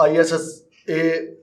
ISSA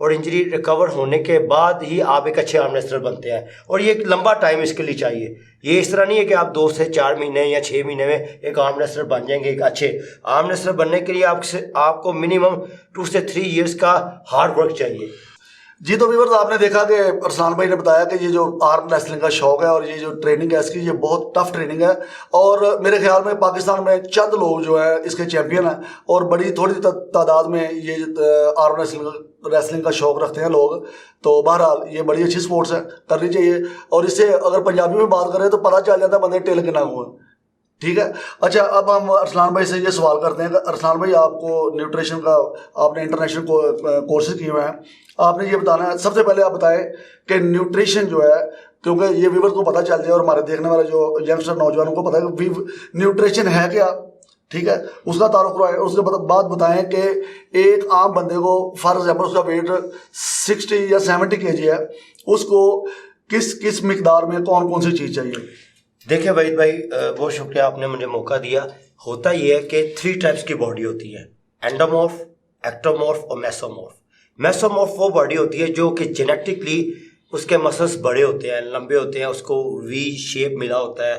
اور injury recover ہونے کے بعد ہی آپ ایک اچھے آرم ریسلر بنتے ہیں, اور یہ ایک لمبا ٹائم اس کے لیے چاہیے. یہ اس طرح نہیں ہے کہ آپ 2 سے 4 مہینے یا 6 مہینے میں ایک آرم ریسلر بن جائیں گے. ایک اچھے آرم ریسلر بننے کے لیے آپ کو منیمم 2 سے 3 ایئرس کا ہارڈ ورک چاہیے. جی تو ویورز آپ نے دیکھا کہ ارسلان بھائی نے بتایا کہ یہ جو آرم ریسلنگ کا شوق ہے اور یہ جو ٹریننگ ہے اس کی, یہ بہت ٹف ٹریننگ ہے, اور میرے خیال میں پاکستان میں چند لوگ جو ہے اس کے چیمپئن ہیں, اور بڑی تھوڑی تعداد میں یہ آرم ریسلنگ کا شوق رکھتے ہیں لوگ. تو بہرحال یہ بڑی اچھی سپورٹس ہے, کرنی چاہیے. اور اس سے اگر پنجابی میں بات کریں تو پتہ چل جاتا ہے بندے ٹل کے نہ ہوئے. ٹھیک ہے. اچھا, اب ہم ارسلان بھائی سے یہ سوال کرتے ہیں کہ ارسلان بھائی آپ کو نیوٹریشن کا آپ نے انٹرنیشنل کورسز کیے ہوئے ہیں, آپ نے یہ بتانا ہے, سب سے پہلے آپ بتائیں کہ نیوٹریشن جو ہے, کیونکہ یہ ویور کو پتہ چل جائے اور ہمارے دیکھنے والے جو ینگسٹر نوجوانوں کو پتہ ہے کہ نیوٹریشن ہے کیا. ٹھیک ہے, اس کا تعارف کروائیں. اس کے بعد بتائیں کہ ایک عام بندے کو فار ایگزامپل اس کا ویٹ 60 یا 70 kg ہے, اس کو کس مقدار میں کون سی چیز چاہیے. دیکھیں وحید بھائی, بہت شکریہ آپ نے مجھے موقع دیا. ہوتا یہ ہے کہ 3 ٹائپس کی باڈی ہوتی ہے, اینڈومورف, ایکٹومورف اور میسومورف. میسومورف وہ باڈی ہوتی ہے جو کہ جینیٹکلی اس کے مسلس بڑے ہوتے ہیں, لمبے ہوتے ہیں, اس کو وی شیپ ملا ہوتا ہے,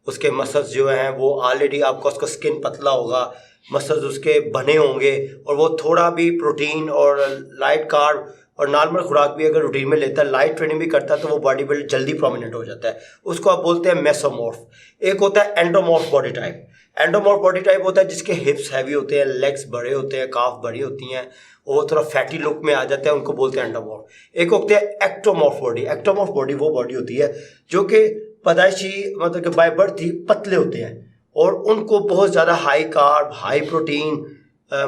اس کے مسلس جو ہیں وہ آلریڈی آپ کا اس کا اسکن پتلا ہوگا, مسلس اس کے بنے ہوں گے, اور وہ تھوڑا بھی پروٹین اور لائٹ کارب اور نارمل خوراک بھی اگر روٹین میں لیتا ہے, لائٹ ٹریننگ بھی کرتا ہے, تو وہ باڈی بلڈ جلدی پرومیننٹ ہو جاتا ہے. اس کو آپ بولتے ہیں میسومورف. ایک ہوتا ہے اینڈومورف باڈی ٹائپ. اینڈومورف باڈی ٹائپ ہوتا ہے جس کے ہپس ہیوی ہوتے ہیں, لیگس بڑے ہوتے ہیں, کاف بڑی ہوتی ہیں, وہ تھوڑا فیٹی لک میں آ جاتے ہیں, ان کو بولتے ہیں اینڈومورف. ایک ہوتے ہیں ایکٹومورف باڈی. ایکٹومورف باڈی وہ باڈی ہوتی ہے جو کہ پیدائشی مطلب کہ بائی برتھ ہی پتلے ہوتے ہیں, اور ان کو بہت زیادہ high carb, high protein,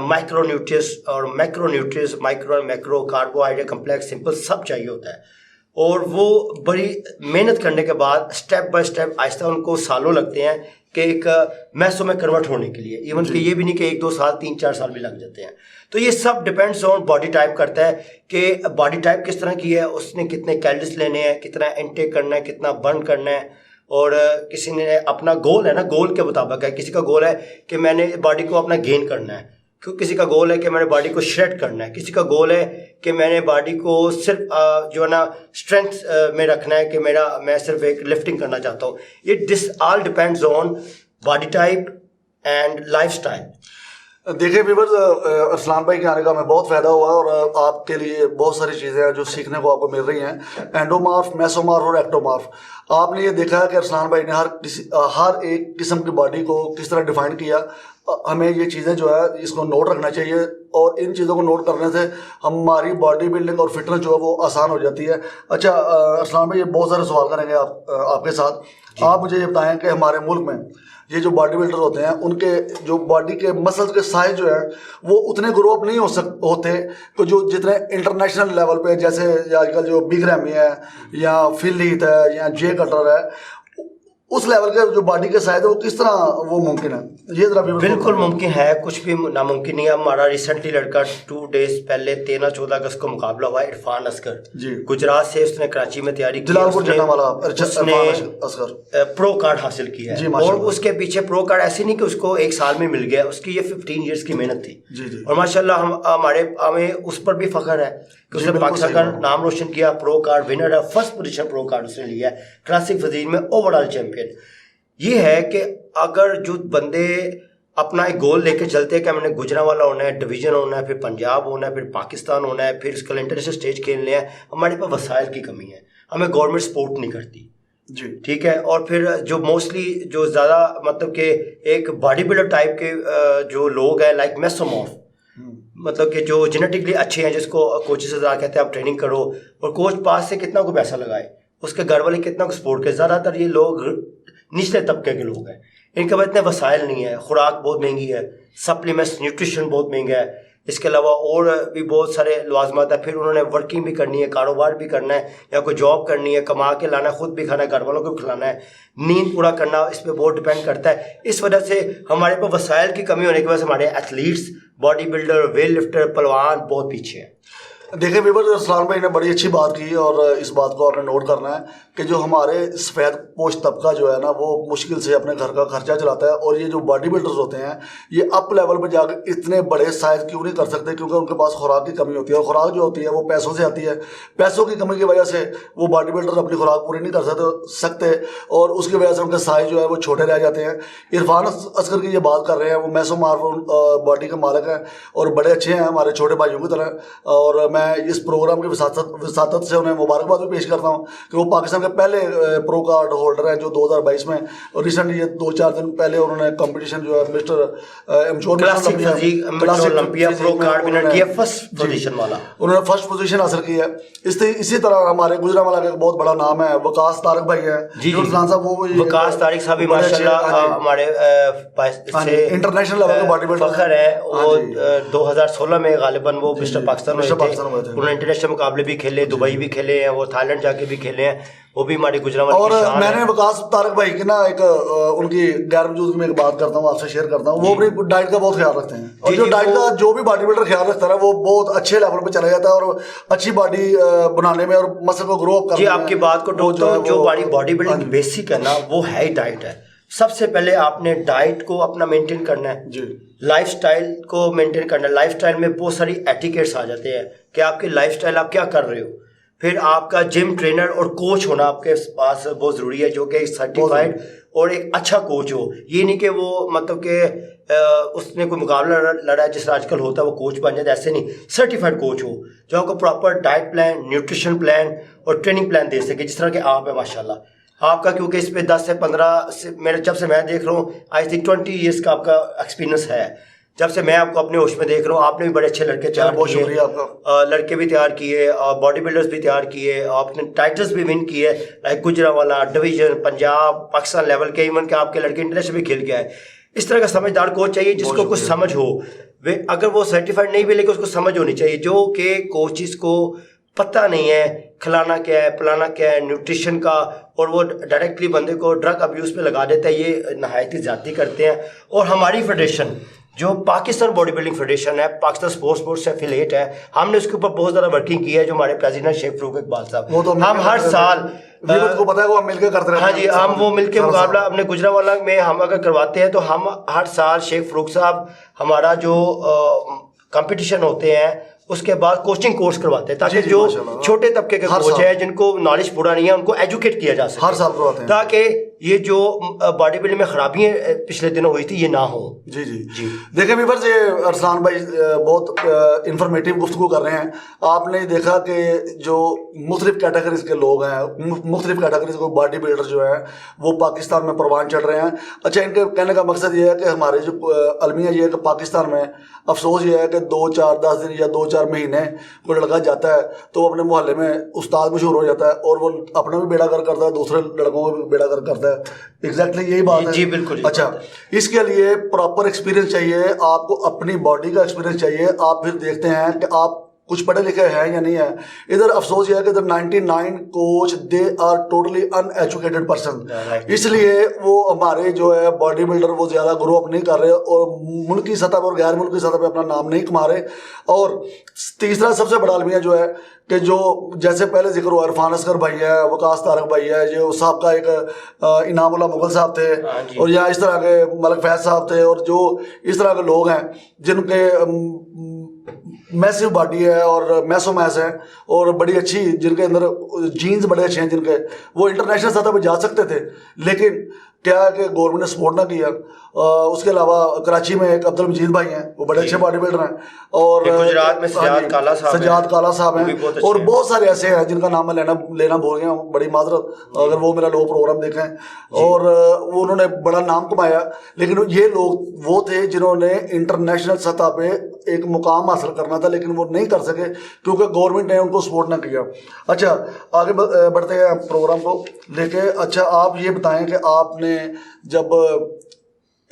micro nutrients اور میکرو نیوٹریس, مائکرو اور میکرو, کاربوہائیڈریٹ کمپلیکس, سمپل سب چاہیے ہوتا ہے. اور وہ بڑی محنت کرنے کے بعد اسٹیپ بائی اسٹیپ آہستہ ان کو سالوں لگتے ہیں کہ ایک میسو میں کنورٹ ہونے کے لیے. ایون کہ یہ بھی نہیں کہ 1-2 سال 3-4 سال بھی لگ جاتے ہیں. تو یہ سب ڈپینڈس آن باڈی ٹائپ کرتا ہے کہ باڈی ٹائپ کس طرح کی ہے, اس نے کتنے کیلریز لینے ہیں, کتنا انٹیک کرنا ہے, کتنا برن کرنا ہے. اور کسی نے اپنا گول ہے نا, گول کے مطابق ہے. کسی کا گول ہے کہ میں نے باڈی کو اپنا گین کرنا ہے, کسی کا گول ہے کہ میں نے باڈی کو شریڈ کرنا ہے, کسی کا گول ہے کہ میں نے باڈی کو صرف جو ہے نا اسٹرینتھ میں رکھنا ہے, کہ میں صرف ایک لفٹنگ کرنا چاہتا ہوں. یہ this all depends on body type and lifestyle. دیکھیں ویورز, ارسلان بھائی کے آنے کا ہمیں بہت فائدہ ہوا, اور آپ کے لیے بہت ساری چیزیں ہیں جو سیکھنے کو آپ کو مل رہی ہیں. اینڈومارف, میسومارف اور ایکٹومارف. آپ نے یہ دیکھا ہے کہ ارسلان بھائی نے ہر ایک قسم کی باڈی کو کس طرح ڈیفائن کیا. ہمیں یہ چیزیں جو ہے اس کو نوٹ رکھنا چاہیے, اور ان چیزوں کو نوٹ کرنے سے ہماری باڈی بلڈنگ اور فٹنس جو ہے وہ آسان ہو جاتی ہے. اچھا ارسلان بھائی, یہ بہت سارے سوال کریں گے آپ کے ساتھ. آپ مجھے یہ بتائیں کہ ہمارے ملک میں یہ جو باڈی بلڈر ہوتے ہیں, ان کے جو باڈی کے مسلز کے سائز جو ہیں وہ اتنے گرو اپ نہیں ہوتے کہ جو جتنے انٹرنیشنل لیول پہ, جیسے آج کل جو بگ ریمی ہے یا فل ہیتھ ہے یا جے کٹر ہے, اس لیول کے جو باڈی کے سائز ہے وہ کس طرح وہ ممکن ہے. یہ ذرا بالکل ممکن ہے, کچھ بھی ناممکن نہیں ہے. ہمارا ریسنٹلی لڑکا 2 days پہلے 13-14 اگست کو مقابلہ ہوا ہے, عرفان اصغر جی, گجرات سے. اس نے کراچی میں تیاری کی, اس نے پرو کارڈ حاصل کیا ہے, اور اس کے پیچھے پرو کارڈ ایسے نہیں کہ اس کو 1 سال میں مل گیا, اس کی یہ 15 years کی محنت تھی. اور ماشاء اللہ ہمیں اس پر بھی فخر ہے کہ اس نے پاکستان کا نام روشن کیا. پرو کارڈ ونر ہے, فرسٹ پوزیشن پرو کارڈ اس نے لیا ہے, کلاسک وزیر میں اوور آل چیمپئن. یہ ہے کہ اگر جو بندے اپنا ایک گول لے کے چلتے ہیں کہ ہم نے گجرانوالا ہونا ہے, ڈویژن ہونا ہے, پھر پنجاب ہونا ہے, پھر پاکستان ہونا ہے, پھر اس کا انٹرنیشنل اسٹیج کھیلنے ہیں, ہمارے پاس وسائل کی کمی ہے, ہمیں گورنمنٹ سپورٹ نہیں کرتی. جی ٹھیک ہے. اور پھر جو موسٹلی جو زیادہ مطلب کہ ایک باڈی بلڈر ٹائپ کے جو لوگ ہیں لائک میسومورف, مطلب کہ جو جینیٹکلی اچھے ہیں, جس کو کوچز سے زیادہ کہتے ہیں آپ ٹریننگ کرو, اور کوچ پاس سے کتنا کو پیسہ لگائے, اس کے گھر والے کتنا کو سپورٹ کرے. زیادہ تر یہ لوگ نچلے طبقے کے لوگ ہیں, ان کے پاس اتنے وسائل نہیں ہے, خوراک بہت مہنگی ہے, سپلیمنٹس نیوٹریشن بہت مہنگا ہے, اس کے علاوہ اور بھی بہت سارے لوازمات ہیں. پھر انہوں نے ورکنگ بھی کرنی ہے, کاروبار بھی کرنا ہے, یا کوئی جاب کرنی ہے, کما کے لانا ہے, خود بھی کھانا ہے, گھر والوں کو بھی کھلانا ہے, نیند پورا کرنا, اس پہ بہت ڈپینڈ کرتا ہے. اس وجہ سے ہمارے پاس وسائل کی کمی ہونے کی وجہ سے ہمارے athletes, body builder, weight lifter, پہلوان بہت پیچھے ہیں. دیکھیں ویور ارسلان بھائی نے بڑی اچھی بات کی اور اس بات کو آپ نے نوٹ کرنا ہے کہ جو ہمارے سفید پوش طبقہ جو ہے نا وہ مشکل سے اپنے گھر کا خرچہ چلاتا ہے، اور یہ جو باڈی بلڈرز ہوتے ہیں یہ اپ لیول پہ جا کے اتنے بڑے سائز کیوں نہیں کر سکتے؟ کیونکہ ان کے پاس خوراک کی کمی ہوتی ہے، اور خوراک جو ہوتی ہے وہ پیسوں سے آتی ہے. پیسوں کی کمی کی وجہ سے وہ باڈی بلڈر اپنی خوراک پوری نہیں کر سکتے اور اس کی وجہ سے ان کے سائز جو ہے وہ چھوٹے رہ جاتے ہیں. عرفان اصغر کی یہ بات کر رہے ہیں، وہ میسو مارف باڈی کے مالک ہیں اور بڑے اچھے ہیں ہمارے چھوٹے بھائیوں کی طرح، اور میں اس پروگرام کی وساطت سے انہیں مبارکباد بھی پیش کرتا ہوں کہ وہ پاکستان کے پہلے پرو کارڈ ہولڈر ہیں جو 2022 میں، اور ریسنٹلی یہ 2-4 دن پہلے انہوں نے کمپٹیشن جو ہے مسٹر انہوں نے فرسٹ پوزیشن حاصل کی ہے. اسی طرح ہمارے گجرانوالہ کا ایک بہت بڑا نام ہے وقاص طارق بھائی ہیں. ارسلان صاحب وہ وقاص طارق صاحب بھی ماشاءاللہ ہمارے انٹرنیشنل لیول کے باڈی بلڈر فخر ہے. وہ 2016 میں غالباً وہ مسٹر پاکستان ہوئے تھے. انہوں نے انٹرنیشنل مقابلے بھی کھیلے، دبئی بھی کھیلے ہیں، وہ تھائی لینڈ جا کے بھی کھیلے ہیں، وہ بھی ہماری گجرانوالہ اور کی شان ہے. میں نے وقاص طارق بھائی کی نا ایک ان کی غیر موجودگی میں ایک بات کرتا ہوں آپ سے شیئر کرتا ہوں. وہ اپنی ڈائٹ کا بہت خیال رکھتے ہیں، اور جو ڈائٹ کا جو بھی باڈی بلڈر خیال رکھتا ہے وہ بہت اچھے لیول پہ چلا جاتا ہے اور اچھی باڈی بنانے میں اور مسل کو گرو اپ کرنے میں. آپ کی بات کو ٹوکتا ہوں، جو باڈی بلڈنگ بیسک ہے نا وہ ہے ہی ڈائٹ ہے. سب سے پہلے آپ نے ڈائٹ کو اپنا مینٹین کرنا ہے جی، لائف سٹائل کو مینٹین کرنا ہے. لائف سٹائل میں بہت ساری ایٹیکیٹس آ جاتے ہیں کہ آپ کی لائف سٹائل آپ کیا کر رہے ہو. پھر آپ کا جم ٹرینر اور کوچ ہونا آپ کے پاس بہت ضروری ہے، جو کہ سرٹیفائڈ اور ایک اچھا کوچ ہو. یہ نہیں کہ وہ مطلب کہ اس نے کوئی مقابلہ لڑا ہے جس طرح آج کل ہوتا ہے وہ کوچ بن جاتا ہے، ایسے نہیں. سرٹیفائڈ کوچ ہو جو آپ کو proper diet plan, nutrition plan اور ٹریننگ پلان دے سکے، جس طرح کہ آپ ہیں ماشاءاللہ. آپ کا کیونکہ اس پہ 10 سے 15 سے میرے جب سے میں دیکھ رہا ہوں آئی تھنک 20 ایئرس کا آپ کا ایکسپیرینس ہے. جب سے میں آپ کو اپنے ہوش میں دیکھ رہا ہوں آپ نے بھی بڑے اچھے لڑکے تیار کیے. بہت شکریہ آپ کا. لڑکے بھی تیار کیے اور باڈی بلڈرز بھی تیار کیے، آپ نے ٹائٹلز بھی ون کیے like Gujranwala division, Punjab, Pakistan level کے، ایون کہ آپ کے لڑکے انٹرنیشنل بھی کھیل کے آئے. اس طرح کا سمجھدار کوچ چاہیے جس کو کچھ سمجھ ہو. اگر وہ سرٹیفائڈ نہیں بھی لیکن اس کو سمجھ ہونی چاہیے، جو کہ کوچز کو پتہ نہیں ہے کھلانا کیا ہے، پلانا کیا ہے، نیوٹریشن کا، اور وہ ڈائریکٹلی بندے کو ڈرگ ابیوز پہ لگا دیتا ہے. یہ نہایت ہی زیادتی کرتے ہیں. اور ہماری فیڈریشن جو پاکستان باڈی بلڈنگ فیڈریشن ہے، پاکستان اسپورٹس سے افیلیٹ ہے، ہم نے اس کے اوپر بہت زیادہ ورکنگ کی ہے. جو ہمارے پریزیڈنٹ شیخ فروخ اقبال صاحب، ہم ہر سال کو پتا ہے وہ مل کے کرتے رہتے ہیں. ہاں جی، ہم وہ مل کے مقابلہ اپنے گجرانوالہ میں ہم اگر کرواتے ہیں تو ہم ہر سال شیخ فروخ صاحب ہمارا جو کمپٹیشن ہوتے ہیں اس کے بعد کوچنگ کورس کرواتے ہیں تاکہ جو چھوٹے طبقے کے کوچ ہیں جن کو نالج پورا نہیں ہے ان کو ایجوکیٹ کیا جا سکے. ہر سال کرواتے ہیں تاکہ یہ جو باڈی بلڈنگ میں خرابیاں پچھلے دنوں ہوئی تھی یہ نہ ہو. جی جی جی دیکھیں ویورز، یہ ارسلان بھائی بہت انفارمیٹیو گفتگو کر رہے ہیں. آپ نے دیکھا کہ جو مختلف کیٹیگریز کے لوگ ہیں، مختلف کیٹیگریز کے باڈی بلڈر جو ہیں وہ پاکستان میں پروان چڑھ رہے ہیں. اچھا، ان کے کہنے کا مقصد یہ ہے کہ ہمارے جو المیہ یہ ہے کہ پاکستان میں افسوس یہ ہے کہ 2-4-10 دن یا 2-4 مہینے کوئی لڑکا جاتا ہے تو وہ اپنے محلے میں استاد مشہور ہو جاتا ہے اور وہ اپنا بھی بیڑا گر کرتا ہے، دوسرے لڑکوں کا بھی بیڑا گر کرتا ہے. ایگزیکٹلی یہی بات ہے. جی بالکل. اچھا، اس کے لیے پراپر ایکسپیرینس چاہیے آپ کو، اپنی باڈی کا ایکسپیرینس چاہیے. آپ پھر دیکھتے ہیں کہ آپ کچھ پڑھے لکھے ہیں یا نہیں ہیں. ادھر افسوس یہ ہے کہ ادھر 99 coach they are totally uneducated person. اس لیے وہ ہمارے جو ہے باڈی بلڈر وہ زیادہ گرو اپ نہیں کر رہے اور ملکی سطح پر اور غیر ملکی سطح پہ اپنا نام نہیں کما رہے. اور تیسرا سب سے بڑا المیہ جو ہے کہ جو جیسے پہلے ذکر ہوا عرفان اصغر بھائی ہے، وقاص طارق بھائی ہے، جو صاحب کا ایک انعام اللہ مغل صاحب تھے، اور یا اس طرح کے ملک فیض صاحب تھے، اور جو اس طرح کے لوگ ہیں جن کے میسو باڈی ہے اور میسو میس ہے اور بڑی اچھی، جن کے اندر جینز بڑے اچھے ہیں، جن کے وہ انٹرنیشنل سطح پہ جا سکتے تھے لیکن کیا ہے کہ گورنمنٹ نے سپورٹ نہ کیا. اس کے علاوہ کراچی میں ایک عبد المجید بھائی ہیں، وہ بڑے اچھے باڈی بلڈر ہیں، اور گجرات میں سجاد کالا صاحب ہیں، اور بہت سارے ایسے ہیں جن کا نام میں لینا بھول گیا ہوں، بڑی معذرت اگر وہ میرا لوگ پروگرام دیکھیں. اور وہ انہوں نے بڑا نام کمایا، لیکن یہ لوگ وہ تھے جنہوں نے انٹرنیشنل سطح پہ ایک مقام حاصل کرنا تھا لیکن وہ نہیں کر سکے کیونکہ گورنمنٹ نے ان کو سپورٹ نہ کیا. اچھا، آگے بڑھتے ہیں پروگرام کو لے کے. اچھا، آپ یہ بتائیں کہ آپ نے جب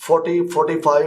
40, 45,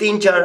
3-4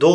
2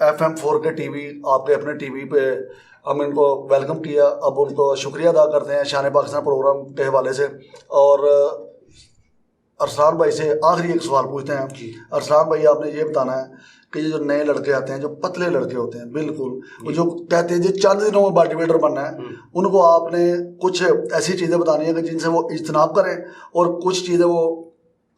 FM4 کے ٹی وی آپ کے اپنے ٹی وی پہ ہم ان کو ویلکم کیا. اب ان کو شکریہ ادا کرتے ہیں شان پاکستان پروگرام کے حوالے سے. اور ارسلان بھائی سے آخری ایک سوال پوچھتے ہیں. ارسلان بھائی آپ نے یہ بتانا ہے کہ یہ جو نئے لڑکے آتے ہیں جو پتلے لڑکے ہوتے ہیں بالکل وہ جو کہتے ہیں جی چند دنوں میں باڈی بلڈر بننا ہے, ان کو آپ نے کچھ ایسی چیزیں بتانی ہیں کہ جن سے وہ اجتناب کریں اور کچھ چیزیں وہ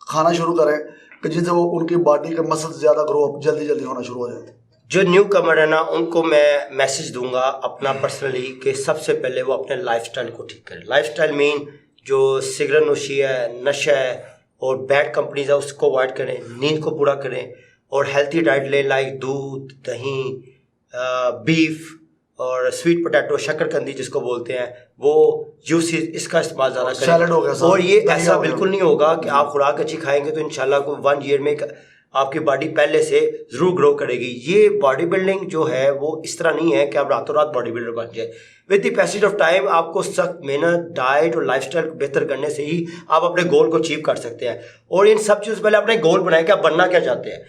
کھانا شروع کریں کہ جن سے وہ ان کی باڈی کے مسل زیادہ گرو اپ جلدی ہونا شروع ہو جائے. جو نیو کمر ہے نا ان کو میں میسج دوں گا اپنا پرسنلی کہ سب سے پہلے وہ اپنے لائف سٹائل کو ٹھیک کریں. لائف سٹائل مین جو سگریٹ نوشی ہے, نشہ ہے اور بیڈ کمپنیز ہے اس کو اوائڈ کریں, نیند کو پورا کریں اور ہیلتھی ڈائٹ لیں لائک دودھ, دہی, بیف اور سویٹ پوٹیٹو, شکر کندی جس کو بولتے ہیں, وہ جوسز اس کا استعمال زیادہ کریں. سیلڈ ہو گیا اور یہ ایسا بالکل نہیں ہوگا کہ آپ خوراک اچھی کھائیں گے تو انشاءاللہ کو 1 ایئر میں آپ کی باڈی پہلے سے ضرور گرو کرے گی. یہ باڈی بلڈنگ جو ہے وہ اس طرح نہیں ہے کہ آپ راتوں رات باڈی بلڈر بن جائے. With the passage of time آپ کو سخت محنت, ڈائٹ اور لائف سٹائل کو بہتر کرنے سے ہی آپ اپنے گول کو اچیو کر سکتے ہیں. اور ان سب چیزوں سے پہلے اپنے گول بنائیں کہ آپ بننا کیا چاہتے ہیں.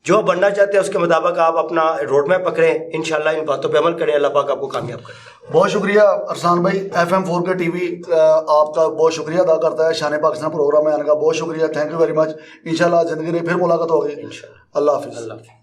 جو آپ بننا چاہتے ہیں اس کے مطابق آپ اپنا روڈ میپ پکڑیں, انشاءاللہ ان باتوں پہ عمل کریں, اللہ پاک آپ کو کامیاب کرے. بہت شکریہ ارسلان بھائی. FM4 کے ٹی وی آپ کا بہت شکریہ ادا کرتا ہے شان پاکستان پروگرام میں آنے کا. بہت شکریہ, تھینک یو ویری مچ. انشاءاللہ زندگی میں پھر ملاقات ہوگی. انشاءاللہ. اللہ حافظ. اللہ حافظ.